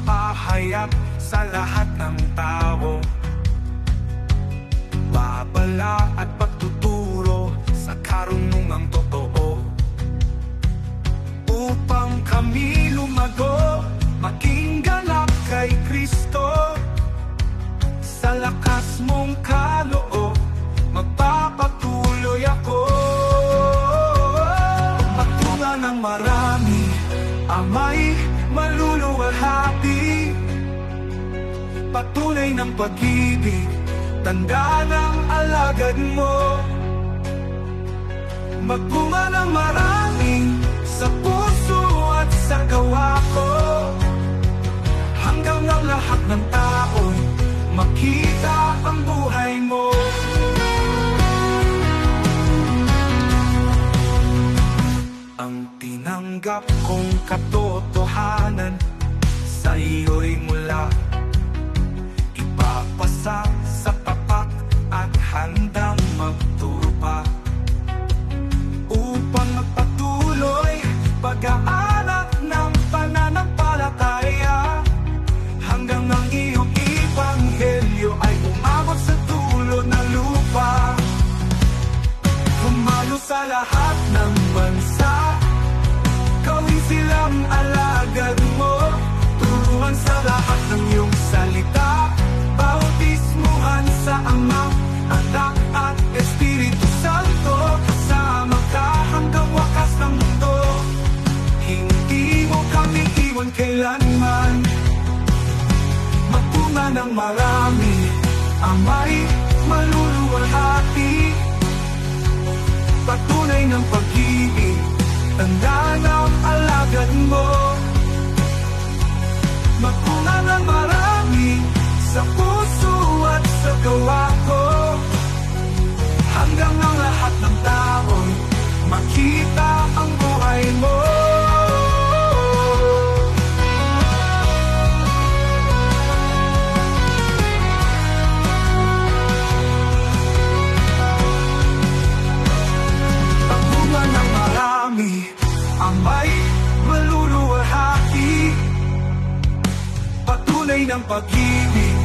pahayag sa lahat ng tao. Babala at pagtuturo sa karunungang totoo, upang kami lumago, maging ganap kay Kristo. Sa lakas mong kaloob, magpapatuloy ako. Magtunga ng marami, Ama'y maluluwalhati. Patunay ng pag-ibig, tanda ng alagad mo. Magbunga ng maraming sa puso at sa gawa ko, hanggang ang lahat ng tao'y makita ang buhay mo. Ang tinanggap kong katotohanan sa iyo'y mula, ipapasa sa tapat at handang magturo pa, upang magpatuloy pag-aanak ng pananampalataya, hanggang ang iyong ebanghelyo ay umabot sa dulo ng lupa. Humalo sa lahat ng bansa, gawin silang alagad mo. Turuan sa lahat ng iyong salita, bautismuhan sa Ama, Anak at Espiritu Santo. Kasama ka hanggang wakas ng mundo, hindi mo kami iwan kailanman. Magbunga ng marami, Ama'y maluluwalhati. Patunay ng pag-ibig, tanda ng alagad mo. Magbunga ng marami sa puso at sa gawa ko, hanggang ang lahat ng tao'y makita ang buhay mo. Pagbunga ng marami, Ama'y maluluwalhati. Patunay ng pag-ibig,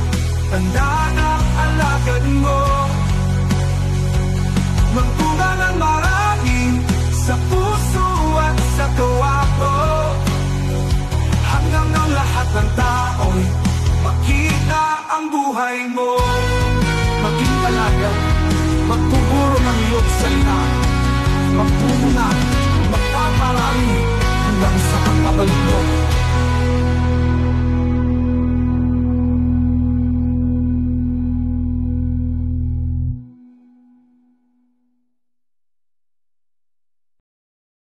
tanda ng alagad mo. Magbunga ng marami sa puso at sa gawa ko, hanggang ang lahat ng tao'y makita ang buhay mo. Maging alagad, magtuturo ng iyong salita, magpupunta